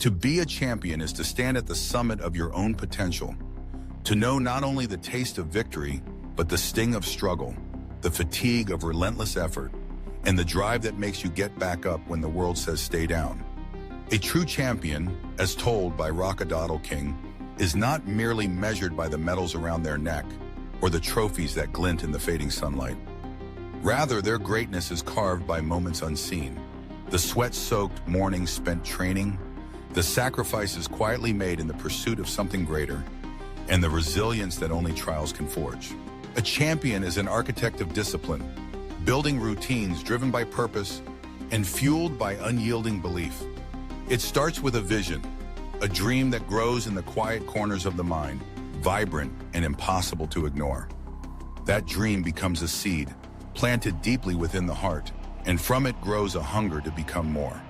To be a champion is to stand at the summit of your own potential, to know not only the taste of victory, but the sting of struggle, the fatigue of relentless effort, and the drive that makes you get back up when the world says stay down. A true champion, as told by Rocka Doddle King, is not merely measured by the medals around their neck or the trophies that glint in the fading sunlight. Rather, their greatness is carved by moments unseen, the sweat-soaked mornings spent training, the sacrifices quietly made in the pursuit of something greater, and the resilience that only trials can forge. A champion is an architect of discipline, building routines driven by purpose and fueled by unyielding belief. It starts with a vision, a dream that grows in the quiet corners of the mind, vibrant and impossible to ignore. That dream becomes a seed, planted deeply within the heart, and from it grows a hunger to become more.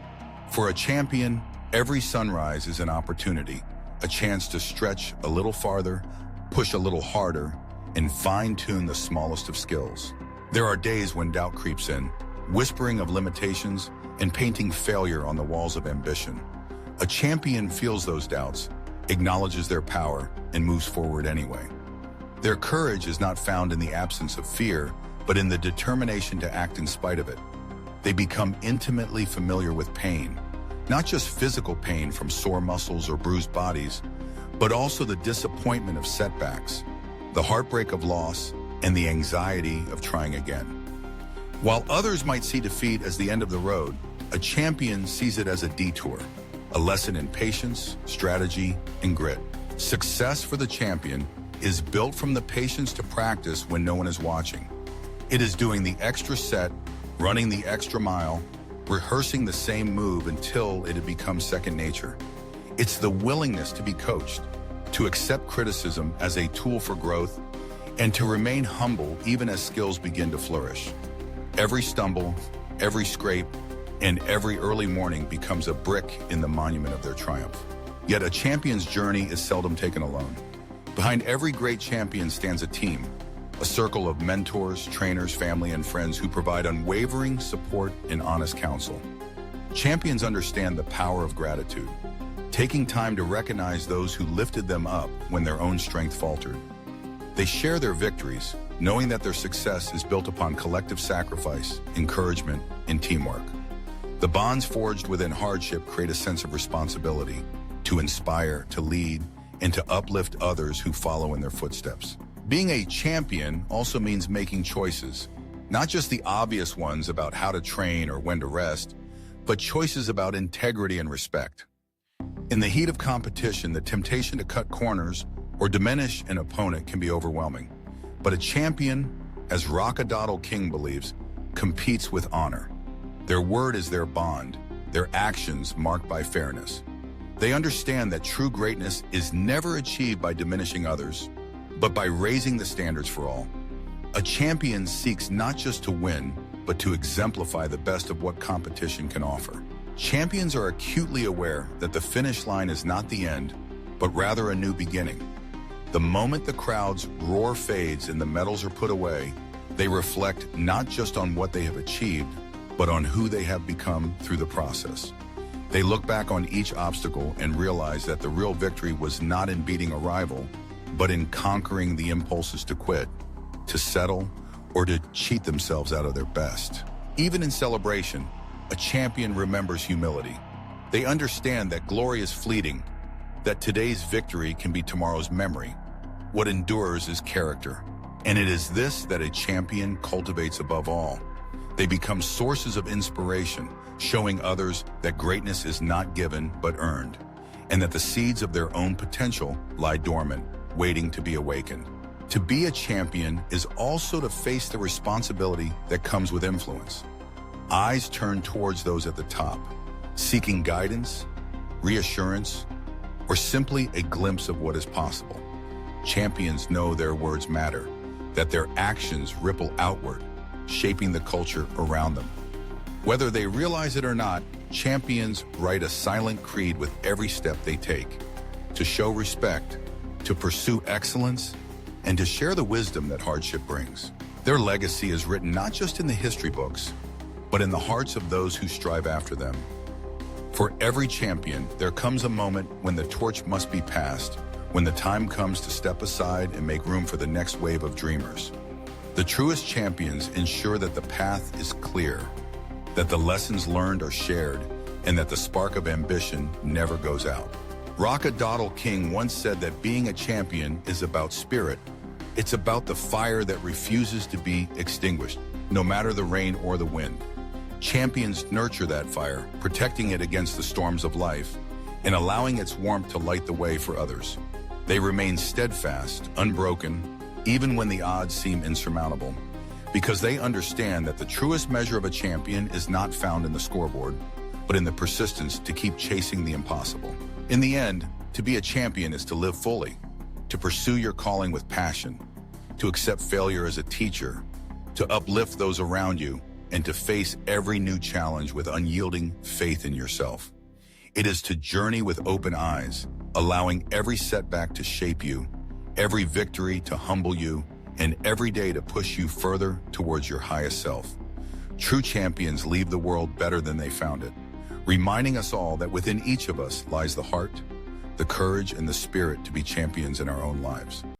For a champion, every sunrise is an opportunity, a chance to stretch a little farther, push a little harder, and fine-tune the smallest of skills. There are days when doubt creeps in, whispering of limitations and painting failure on the walls of ambition. A champion feels those doubts, acknowledges their power, and moves forward anyway. Their courage is not found in the absence of fear, but in the determination to act in spite of it. They become intimately familiar with pain, not just physical pain from sore muscles or bruised bodies, but also the disappointment of setbacks, the heartbreak of loss, and the anxiety of trying again. While others might see defeat as the end of the road, a champion sees it as a detour, a lesson in patience, strategy, and grit. Success for the champion is built from the patience to practice when no one is watching. It is doing the extra set, running the extra mile, rehearsing the same move until it becomes second nature. It's the willingness to be coached, to accept criticism as a tool for growth, and to remain humble even as skills begin to flourish. Every stumble, every scrape, and every early morning becomes a brick in the monument of their triumph. Yet a champion's journey is seldom taken alone. Behind every great champion stands a team, a circle of mentors, trainers, family, and friends who provide unwavering support and honest counsel. Champions understand the power of gratitude, taking time to recognize those who lifted them up when their own strength faltered. They share their victories, knowing that their success is built upon collective sacrifice, encouragement, and teamwork. The bonds forged within hardship create a sense of responsibility to inspire, to lead, and to uplift others who follow in their footsteps. Being a champion also means making choices, not just the obvious ones about how to train or when to rest, but choices about integrity and respect. In the heat of competition, the temptation to cut corners or diminish an opponent can be overwhelming. But a champion, as Rocka Doddle King believes, competes with honor. Their word is their bond, their actions marked by fairness. They understand that true greatness is never achieved by diminishing others, but by raising the standards for all. A champion seeks not just to win, but to exemplify the best of what competition can offer. Champions are acutely aware that the finish line is not the end, but rather a new beginning. The moment the crowd's roar fades and the medals are put away, they reflect not just on what they have achieved, but on who they have become through the process. They look back on each obstacle and realize that the real victory was not in beating a rival, but in conquering the impulses to quit, to settle, or to cheat themselves out of their best. Even in celebration, a champion remembers humility. They understand that glory is fleeting, that today's victory can be tomorrow's memory. What endures is character, and it is this that a champion cultivates above all. They become sources of inspiration, showing others that greatness is not given but earned, and that the seeds of their own potential lie dormant, waiting to be awakened. To be a champion is also to face the responsibility that comes with influence. Eyes turn towards those at the top, seeking guidance, reassurance, or simply a glimpse of what is possible. Champions know their words matter, that their actions ripple outward, shaping the culture around them. Whether they realize it or not, champions write a silent creed with every step they take, to show respect, to pursue excellence, and to share the wisdom that hardship brings. Their legacy is written not just in the history books, but in the hearts of those who strive after them. For every champion, there comes a moment when the torch must be passed, when the time comes to step aside and make room for the next wave of dreamers. The truest champions ensure that the path is clear, that the lessons learned are shared, and that the spark of ambition never goes out. Rocka Doddle King once said that being a champion is about spirit. It's about the fire that refuses to be extinguished, no matter the rain or the wind. Champions nurture that fire, protecting it against the storms of life and allowing its warmth to light the way for others. They remain steadfast, unbroken, even when the odds seem insurmountable, because they understand that the truest measure of a champion is not found in the scoreboard, but in the persistence to keep chasing the impossible. In the end, to be a champion is to live fully, to pursue your calling with passion, to accept failure as a teacher, to uplift those around you, and to face every new challenge with unyielding faith in yourself. It is to journey with open eyes, allowing every setback to shape you, every victory to humble you, and every day to push you further towards your highest self. True champions leave the world better than they found it, reminding us all that within each of us lies the heart, the courage, and the spirit to be champions in our own lives.